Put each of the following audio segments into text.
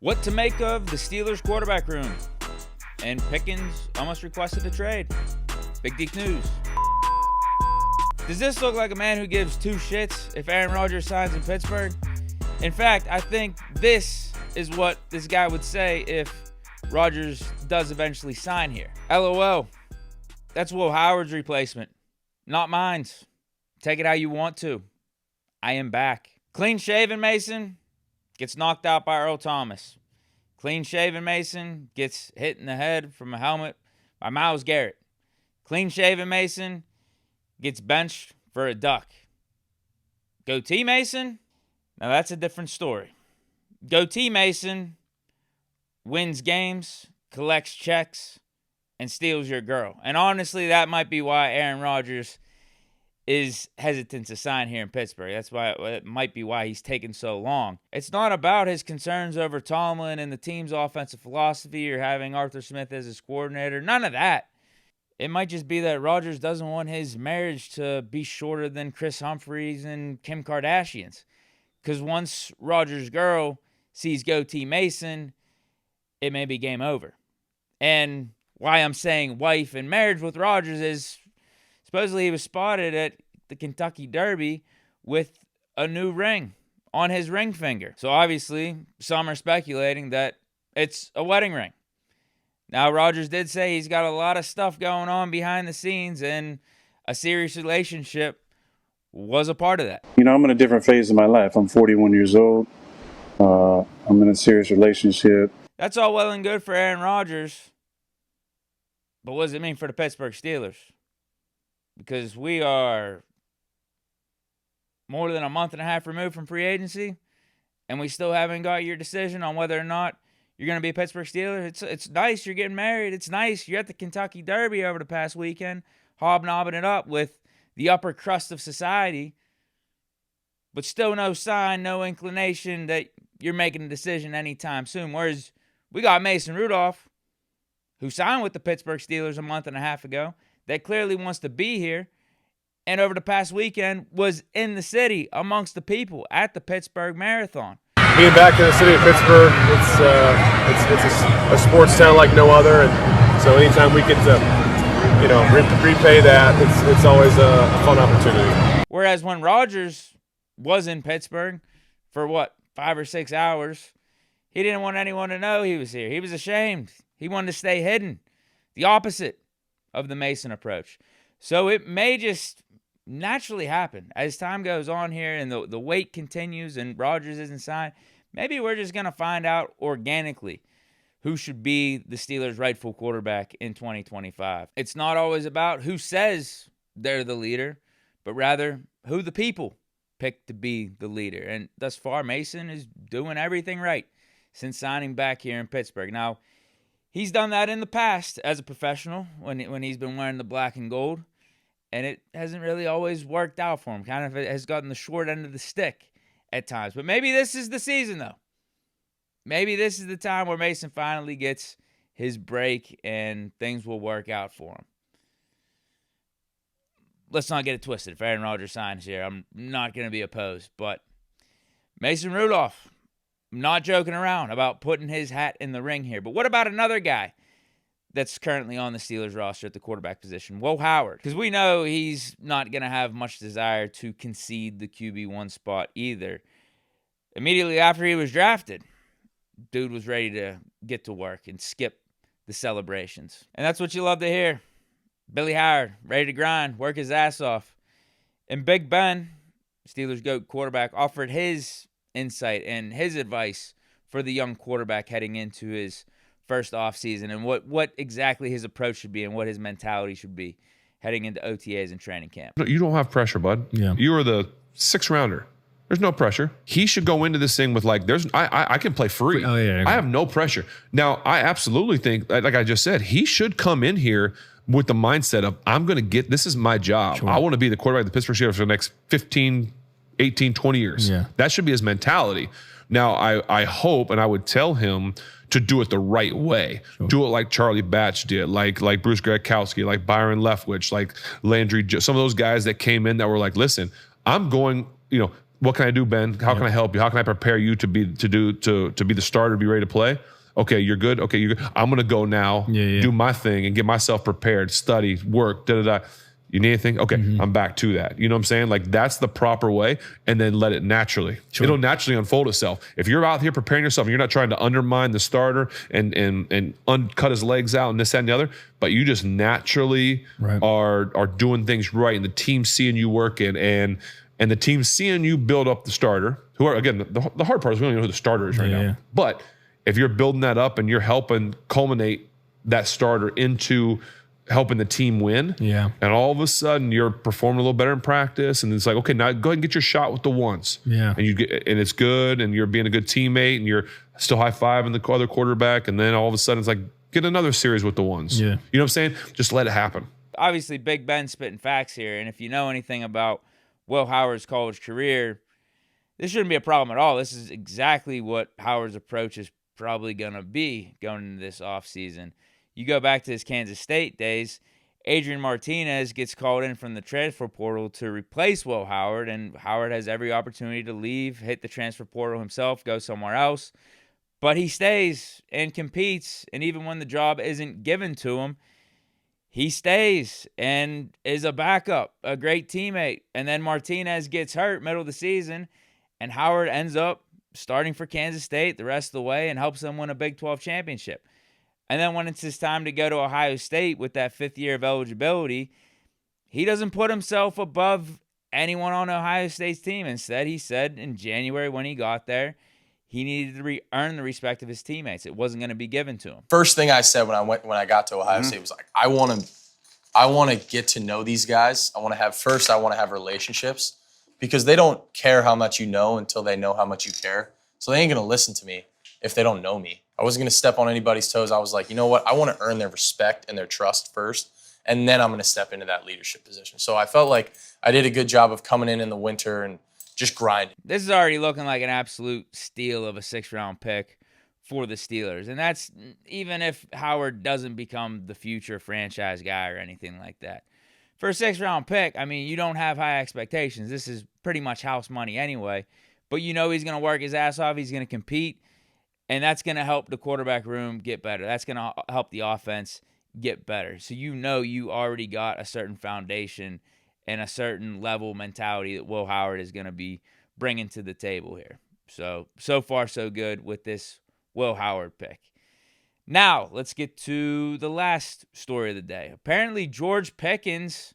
What to make of the Steelers quarterback room? And Pickens almost requested a trade. Big Deke news. Does this look like a man who gives two shits if Aaron Rodgers signs in Pittsburgh? In fact, I think this is what this guy would say if Rodgers does eventually sign here. LOL. That's Will Howard's replacement, not mine. Take it how you want to. I am back. Clean-shaven Mason gets knocked out by Earl Thomas. Clean-shaven Mason gets hit in the head from a helmet by Myles Garrett. Clean-shaven Mason gets benched for a duck. Goatee Mason? Now that's a different story. Goatee Mason wins games, collects checks, and steals your girl. And honestly, that might be why Aaron Rodgers is hesitant to sign here in Pittsburgh. That's why it might be why he's taken so long. It's not about his concerns over Tomlin and the team's offensive philosophy or having Arthur Smith as his coordinator. None of that. It might just be that Rodgers doesn't want his marriage to be shorter than Chris Humphries and Kim Kardashian's. Because once Rodgers' girl sees Goatee Mason, it may be game over. And why I'm saying wife and marriage with Rodgers is supposedly he was spotted at the Kentucky Derby with a new ring on his ring finger. So obviously, some are speculating that it's a wedding ring. Now, Rodgers did say he's got a lot of stuff going on behind the scenes, and a serious relationship was a part of that. You know, I'm in a different phase of my life. I'm 41 years old. I'm in a serious relationship. That's all well and good for Aaron Rodgers, but what does it mean for the Pittsburgh Steelers? Because we are more than a month and a half removed from free agency, and we still haven't got your decision on whether or not you're going to be a Pittsburgh Steeler. It's nice you're getting married. It's nice you're at the Kentucky Derby over the past weekend, hobnobbing it up with the upper crust of society, but still no sign, no inclination that you're making a decision anytime soon. Whereas we got Mason Rudolph, who signed with the Pittsburgh Steelers a month and a half ago, that clearly wants to be here, and over the past weekend was in the city amongst the people at the Pittsburgh Marathon. Being back in the city of Pittsburgh, it's a sports town like no other, and so anytime we get to, repay that, it's always a fun opportunity. Whereas when Rodgers was in Pittsburgh for 5 or 6 hours, he didn't want anyone to know he was here. He was ashamed. He wanted to stay hidden. The opposite of the Mason approach. So it may just naturally happen as time goes on here and the wait continues and Rodgers isn't signed. Maybe we're just going to find out organically who should be the Steelers' rightful quarterback in 2025. It's not always about who says they're the leader, but rather who the people pick to be the leader. And thus far, Mason is doing everything right since signing back here in Pittsburgh. Now, he's done that in the past as a professional when he's been wearing the black and gold, and it hasn't really always worked out for him. Kind of has gotten the short end of the stick at times. But maybe this is the season, though. Maybe this is the time where Mason finally gets his break and things will work out for him. Let's not get it twisted. If Aaron Rodgers signs here, I'm not going to be opposed. But Mason Rudolph, I'm not joking around about putting his hat in the ring here. But what about another guy that's currently on the Steelers roster at the quarterback position? Will Howard. Because we know he's not going to have much desire to concede the QB1 spot either. Immediately after he was drafted, dude was ready to get to work and skip the celebrations. And that's what you love to hear. Billy Howard, ready to grind, work his ass off. And Big Ben, Steelers GOAT quarterback, offered his insight and his advice for the young quarterback heading into his first offseason and what exactly his approach should be and what his mentality should be heading into OTAs and training camp. You don't have pressure, bud. Yeah. You are the 6th rounder. There's no pressure. He should go into this thing with I can play free. Oh, yeah. I have no pressure. Now, I absolutely think, like I just said, he should come in here with the mindset of, I'm going to get, this is my job. Sure. I want to be the quarterback of the Pittsburgh Steelers for the next 15, 18, 20 years. Yeah. That should be his mentality. Now, I hope, and I would tell him to do it the right way. Sure. Do it like Charlie Batch did, like Bruce Gradkowski, like Byron Leftwich, like Landry, some of those guys that came in that were like, listen, I'm going, What can I do, Ben? How can I help you? How can I prepare you to be the starter, to be ready to play? Okay, you're good. Okay, you're good. I'm gonna go now, do my thing, and get myself prepared, study, work, You need anything? Okay, I'm back to that. You know what I'm saying? Like, that's the proper way, and then let it naturally. Sure. It'll naturally unfold itself. If you're out here preparing yourself and you're not trying to undermine the starter and cut his legs out and this, that, and the other, but you just naturally are doing things right, and the team seeing you working and the team seeing you build up the starter, who are, again, the hard part is we don't even know who the starter is right now. But if you're building that up and you're helping culminate that starter into helping the team win, and all of a sudden you're performing a little better in practice, and it's like, okay, now go ahead and get your shot with the ones, and it's good, and you're being a good teammate, and you're still high-fiving the other quarterback, and then all of a sudden it's like, get another series with the ones. You know what I'm saying? Just let it happen. Obviously, Big Ben spitting facts here, and if you know anything about Will Howard's college career, this shouldn't be a problem at all. This is exactly what Howard's approach is probably going to be going into this offseason. You go back to his Kansas State days, Adrian Martinez gets called in from the transfer portal to replace Will Howard, and Howard has every opportunity to leave, hit the transfer portal himself, go somewhere else. But he stays and competes, and even when the job isn't given to him, he stays and is a backup, a great teammate. And then Martinez gets hurt middle of the season, and Howard ends up starting for Kansas State the rest of the way and helps them win a Big 12 championship. And then when it's his time to go to Ohio State with that 5th year of eligibility, he doesn't put himself above anyone on Ohio State's team. Instead, he said in January when he got there, he needed to earn the respect of his teammates. It wasn't going to be given to him. First thing I said when I got to Ohio State was like, I want to get to know these guys. I want to have relationships, because they don't care how much you know until they know how much you care. So they ain't going to listen to me if they don't know me. I wasn't going to step on anybody's toes. I was like, you know what? I want to earn their respect and their trust first, and then I'm going to step into that leadership position. So I felt like I did a good job of coming in the winter and just grinding. This is already looking like an absolute steal of a 6th-round pick for the Steelers. And that's even if Howard doesn't become the future franchise guy or anything like that. For a 6th-round pick, I mean, you don't have high expectations. This is pretty much house money anyway. But you know he's going to work his ass off. He's going to compete. And that's going to help the quarterback room get better. That's going to help the offense get better. So you know you already got a certain foundation and a certain level mentality that Will Howard is going to be bringing to the table here. So far, so good with this Will Howard pick. Now, let's get to the last story of the day. Apparently, George Pickens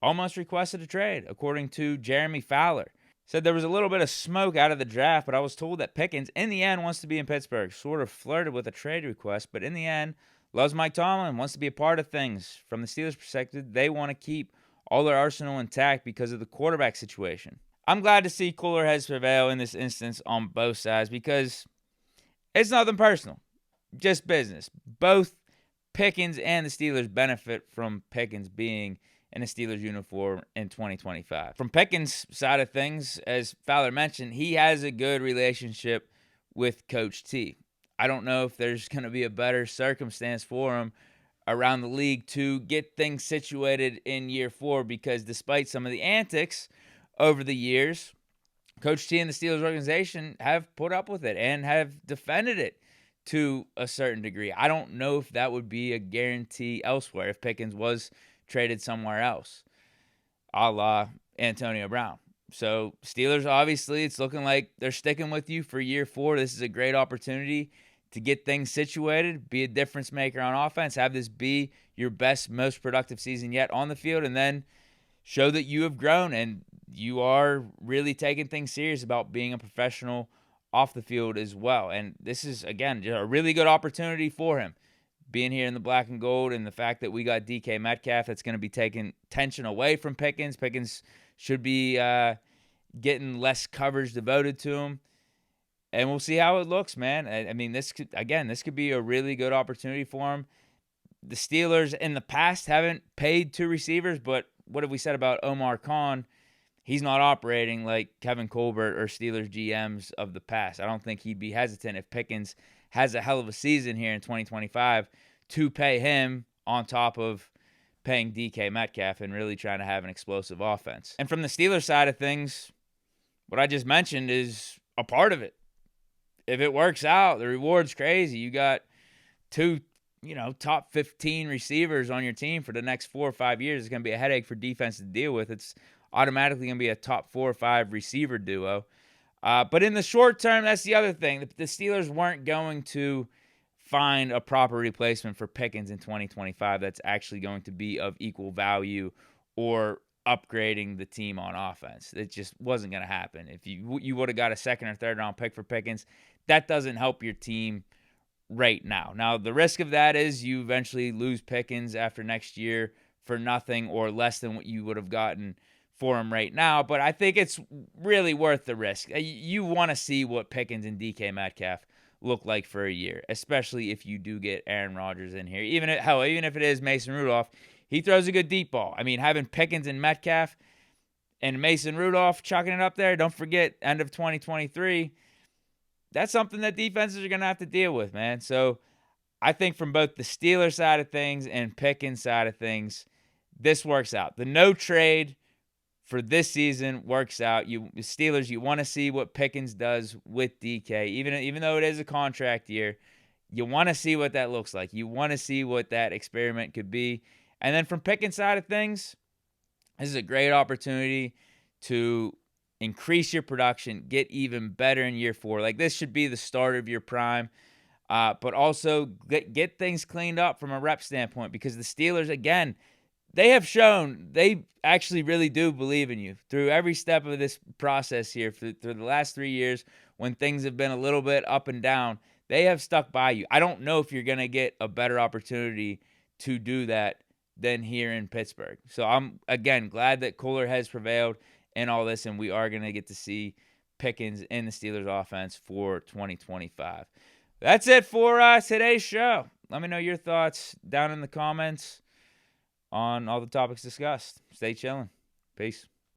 almost requested a trade, according to Jeremy Fowler. Said there was a little bit of smoke out of the draft, but I was told that Pickens, in the end, wants to be in Pittsburgh. Sort of flirted with a trade request, but in the end, loves Mike Tomlin, wants to be a part of things. From the Steelers' perspective, they want to keep all their arsenal intact because of the quarterback situation. I'm glad to see cooler heads prevail in this instance on both sides, because it's nothing personal, just business. Both Pickens and the Steelers benefit from Pickens being in a Steelers uniform in 2025. From Pickens' side of things, as Fowler mentioned, he has a good relationship with Coach T. I don't know if there's going to be a better circumstance for him around the league to get things situated in year 4, because despite some of the antics over the years, Coach T and the Steelers organization have put up with it and have defended it to a certain degree. I don't know if that would be a guarantee elsewhere if Pickens was traded somewhere else, a la Antonio Brown. So Steelers, obviously, it's looking like they're sticking with you for year 4. This is a great opportunity to get things situated, be a difference maker on offense, have this be your best, most productive season yet on the field, and then show that you have grown and you are really taking things serious about being a professional off the field as well. And this is, again, just a really good opportunity for him. Being here in the black and gold, and the fact that we got DK Metcalf, that's going to be taking tension away from Pickens. Pickens should be getting less coverage devoted to him. And we'll see how it looks, man. I mean, this could be a really good opportunity for him. The Steelers in the past haven't paid 2 receivers, but what have we said about Omar Khan? He's not operating like Kevin Colbert or Steelers GMs of the past. I don't think he'd be hesitant if Pickens has a hell of a season here in 2025 to pay him on top of paying DK Metcalf and really trying to have an explosive offense. And from the Steelers side of things, what I just mentioned is a part of it. If it works out, the reward's crazy. You got 2, top 15 receivers on your team for the next 4 or 5 years. It's going to be a headache for defense to deal with. It's automatically going to be a top 4 or 5 receiver duo. But in the short term, that's the other thing. The Steelers weren't going to find a proper replacement for Pickens in 2025 that's actually going to be of equal value or upgrading the team on offense. It just wasn't going to happen. If you would have got a second or third round pick for Pickens, that doesn't help your team right now. Now, the risk of that is you eventually lose Pickens after next year for nothing or less than what you would have gotten for him right now, but I think it's really worth the risk. You want to see what Pickens and DK Metcalf look like for a year, especially if you do get Aaron Rodgers in here. Even if it is Mason Rudolph, he throws a good deep ball. I mean, having Pickens and Metcalf and Mason Rudolph chucking it up there, don't forget, end of 2023, that's something that defenses are going to have to deal with, man. So I think from both the Steelers side of things and Pickens side of things, this works out. The no trade for this season works out. The Steelers, you want to see what Pickens does with DK. Even though it is a contract year, you want to see what that looks like. You want to see what that experiment could be. And then from Pickens' side of things, this is a great opportunity to increase your production, get even better in year 4. Like, this should be the start of your prime. But also get things cleaned up from a rep standpoint, because the Steelers, again, they have shown they actually really do believe in you through every step of this process here. Through the last 3 years, when things have been a little bit up and down, they have stuck by you. I don't know if you're going to get a better opportunity to do that than here in Pittsburgh. So I'm, again, glad that Kohler has prevailed in all this, and we are going to get to see Pickens in the Steelers offense for 2025. That's it for today's show. Let me know your thoughts down in the comments on all the topics discussed. Stay chilling. Peace.